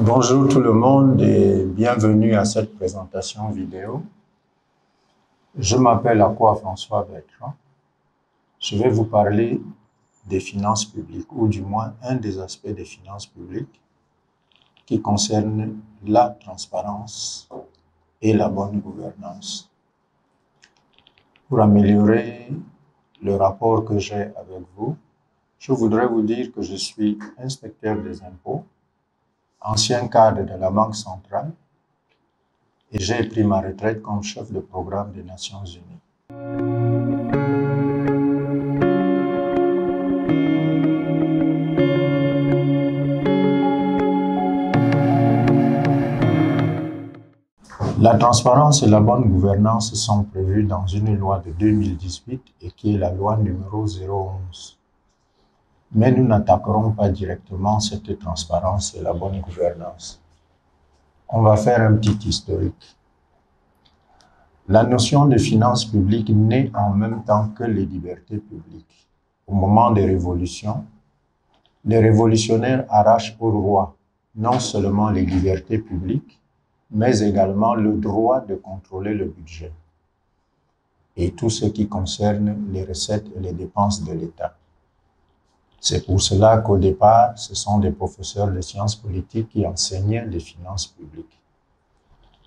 Bonjour tout le monde et bienvenue à cette présentation vidéo. Je m'appelle Akwa François Bertrand. Je vais vous parler des finances publiques, ou du moins un des aspects des finances publiques qui concerne la transparence et la bonne gouvernance. Pour améliorer le rapport que j'ai avec vous, je voudrais vous dire que je suis inspecteur des impôts, ancien cadre de la Banque centrale, et j'ai pris ma retraite comme chef de programme des Nations Unies. La transparence et la bonne gouvernance sont prévues dans une loi de 2018 et qui est la loi numéro 011. Mais nous n'attaquerons pas directement cette transparence et la bonne gouvernance. On va faire un petit historique. La notion de finances publiques naît en même temps que les libertés publiques. Au moment des révolutions, les révolutionnaires arrachent au roi non seulement les libertés publiques, mais également le droit de contrôler le budget et tout ce qui concerne les recettes et les dépenses de l'État. C'est pour cela qu'au départ, ce sont des professeurs de sciences politiques qui enseignaient les finances publiques.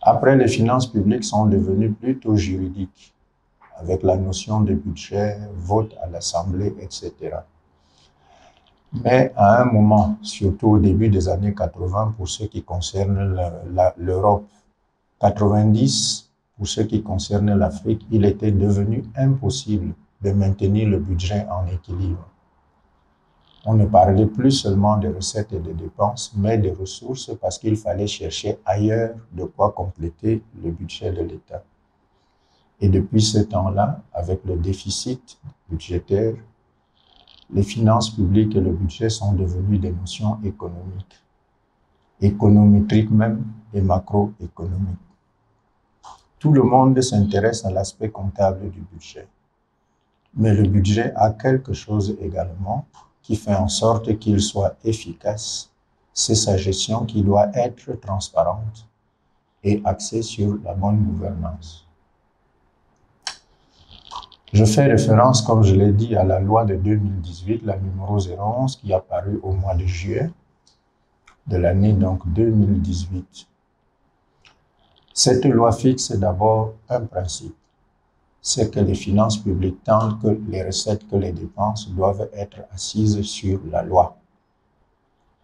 Après, les finances publiques sont devenues plutôt juridiques, avec la notion de budget, vote à l'Assemblée, etc. Mais à un moment, surtout au début des années 80, pour ce qui concerne l'Europe, 90, pour ce qui concerne l'Afrique, il était devenu impossible de maintenir le budget en équilibre. On ne parlait plus seulement de recettes et de dépenses, mais de ressources parce qu'il fallait chercher ailleurs de quoi compléter le budget de l'État. Et depuis ce temps-là, avec le déficit budgétaire, les finances publiques et le budget sont devenus des notions économiques, économétriques même et macroéconomiques. Tout le monde s'intéresse à l'aspect comptable du budget. Mais le budget a quelque chose également qui fait en sorte qu'il soit efficace. C'est sa gestion qui doit être transparente et axée sur la bonne gouvernance. Je fais référence, comme je l'ai dit, à la loi de 2018, la numéro 011, qui est apparue au mois de juillet de l'année donc 2018. Cette loi fixe d'abord un principe, c'est que les finances publiques, tant que les recettes que les dépenses, doivent être assises sur la loi.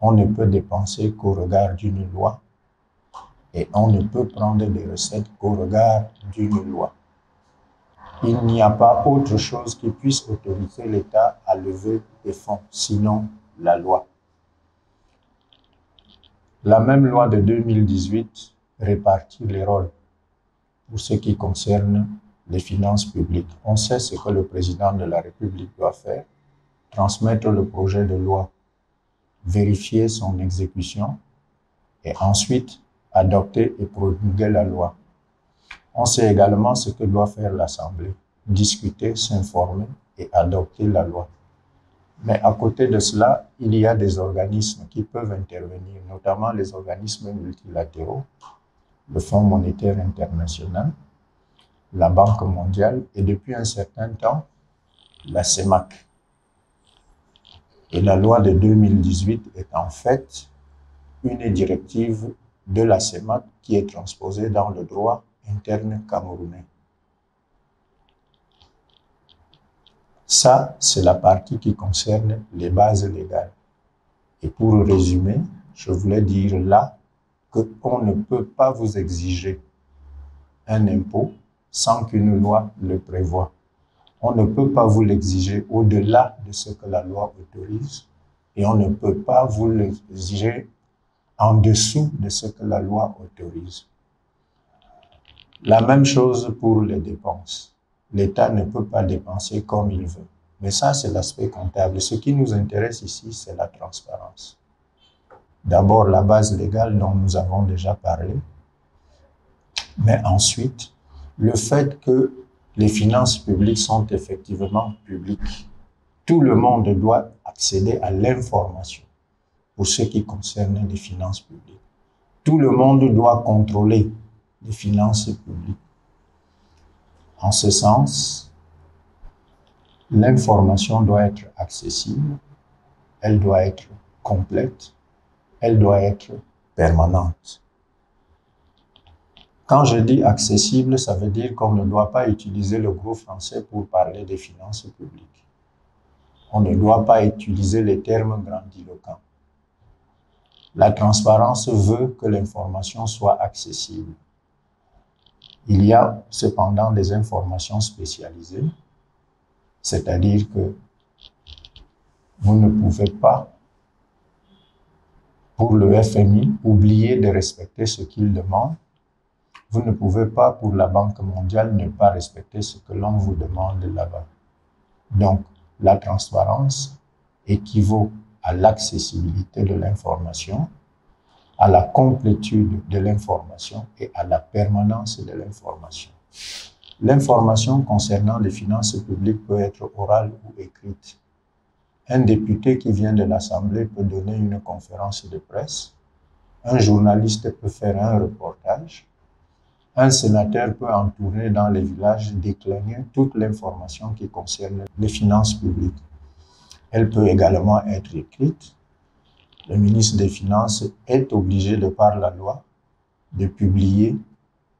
On ne peut dépenser qu'au regard d'une loi et on ne peut prendre des recettes qu'au regard d'une loi. Il n'y a pas autre chose qui puisse autoriser l'État à lever des fonds, sinon la loi. La même loi de 2018 répartit les rôles pour ce qui concerne les finances publiques. On sait ce que le président de la République doit faire, transmettre le projet de loi, vérifier son exécution et ensuite adopter et promulguer la loi. On sait également ce que doit faire l'Assemblée, discuter, s'informer et adopter la loi. Mais à côté de cela, il y a des organismes qui peuvent intervenir, notamment les organismes multilatéraux, le Fonds monétaire international, la Banque mondiale et depuis un certain temps, la CEMAC. Et la loi de 2018 est en fait une directive de la CEMAC qui est transposée dans le droit interne camerounais. Ça, c'est la partie qui concerne les bases légales. Et pour résumer, je voulais dire là qu'on ne peut pas vous exiger un impôt sans qu'une loi le prévoie. On ne peut pas vous l'exiger au-delà de ce que la loi autorise et on ne peut pas vous l'exiger en dessous de ce que la loi autorise. La même chose pour les dépenses. L'État ne peut pas dépenser comme il veut. Mais ça, c'est l'aspect comptable. Ce qui nous intéresse ici, c'est la transparence. D'abord, la base légale dont nous avons déjà parlé. Mais ensuite, le fait que les finances publiques sont effectivement publiques. Tout le monde doit accéder à l'information pour ce qui concerne les finances publiques. Tout le monde doit contrôler les finances publiques. En ce sens, l'information doit être accessible, elle doit être complète, elle doit être permanente. Quand je dis accessible, ça veut dire qu'on ne doit pas utiliser le gros français pour parler des finances publiques. On ne doit pas utiliser les termes grandiloquents. La transparence veut que l'information soit accessible. Il y a cependant des informations spécialisées, c'est-à-dire que vous ne pouvez pas, pour le FMI, oublier de respecter ce qu'il demande. Vous ne pouvez pas, pour la Banque mondiale, ne pas respecter ce que l'on vous demande là-bas. Donc, la transparence équivaut à l'accessibilité de l'information, à la complétude de l'information et à la permanence de l'information. L'information concernant les finances publiques peut être orale ou écrite. Un député qui vient de l'Assemblée peut donner une conférence de presse, un journaliste peut faire un reportage, un sénateur peut en tourner dans les villages décliner toute l'information qui concerne les finances publiques. Elle peut également être écrite. Le ministre des Finances est obligé, de par la loi, de publier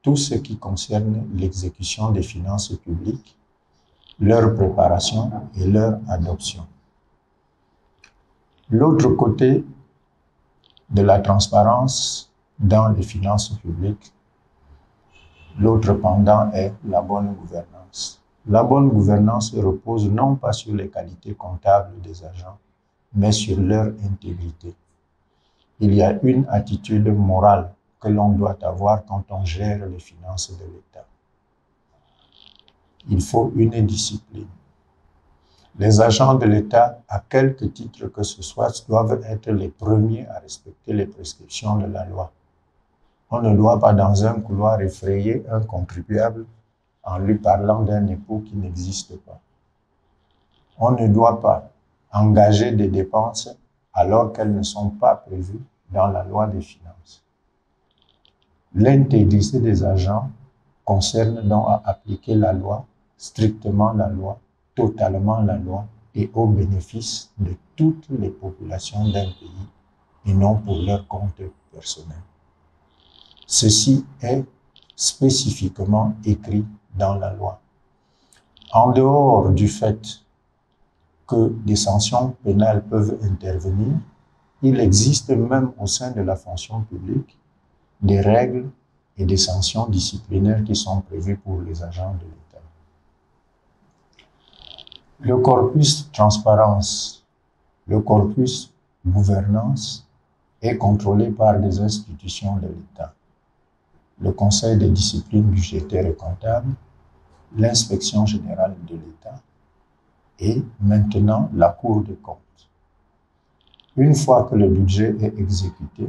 tout ce qui concerne l'exécution des finances publiques, leur préparation et leur adoption. L'autre côté de la transparence dans les finances publiques, l'autre pendant est la bonne gouvernance. La bonne gouvernance repose non pas sur les qualités comptables des agents, mais sur leur intégrité. Il y a une attitude morale que l'on doit avoir quand on gère les finances de l'État. Il faut une discipline. Les agents de l'État, à quelque titre que ce soit, doivent être les premiers à respecter les prescriptions de la loi. On ne doit pas, dans un couloir, effrayer un contribuable en lui parlant d'un impôt qui n'existe pas. On ne doit pas engager des dépenses alors qu'elles ne sont pas prévues dans la loi des finances. L'intégrité des agents concerne donc à appliquer la loi, strictement la loi, totalement la loi et au bénéfice de toutes les populations d'un pays et non pour leur compte personnel. Ceci est spécifiquement écrit dans la loi. En dehors du fait que des sanctions pénales peuvent intervenir, il existe même au sein de la fonction publique des règles et des sanctions disciplinaires qui sont prévues pour les agents de l'État. Le corpus transparence, le corpus gouvernance est contrôlé par des institutions de l'État. Le Conseil de discipline budgétaire et comptable, l'Inspection générale de l'État et maintenant la Cour des comptes. Une fois que le budget est exécuté,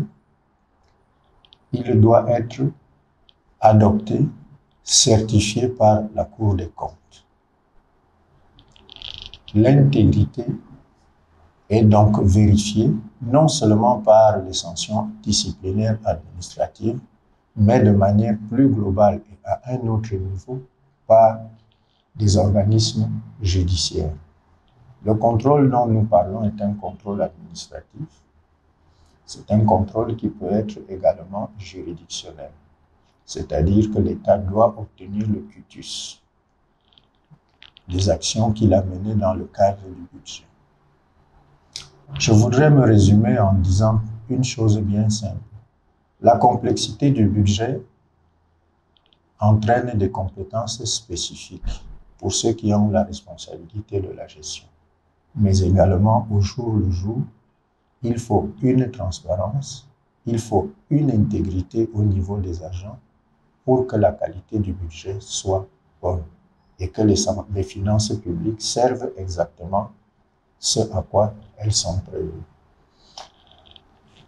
il doit être adopté, certifié par la Cour des comptes. L'intégrité est donc vérifiée non seulement par les sanctions disciplinaires administratives, mais de manière plus globale et à un autre niveau par des organismes judiciaires. Le contrôle dont nous parlons est un contrôle administratif. C'est un contrôle qui peut être également juridictionnel, c'est-à-dire que l'État doit obtenir le quitus des actions qu'il a menées dans le cadre du budget. Je voudrais me résumer en disant une chose bien simple. La complexité du budget entraîne des compétences spécifiques pour ceux qui ont la responsabilité de la gestion. Mais également, au jour le jour, il faut une transparence, il faut une intégrité au niveau des agents pour que la qualité du budget soit bonne et que les finances publiques servent exactement ce à quoi elles sont prévues.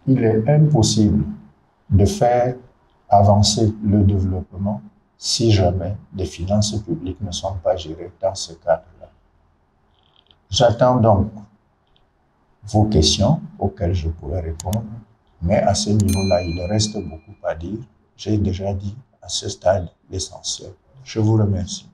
Il est impossible de faire avancer le développement si jamais les finances publiques ne sont pas gérées dans ce cadre-là. J'attends donc vos questions auxquelles je pourrai répondre Mais à ce niveau-là, il reste beaucoup à dire. J'ai déjà dit à ce stade l'essentiel. Je vous remercie.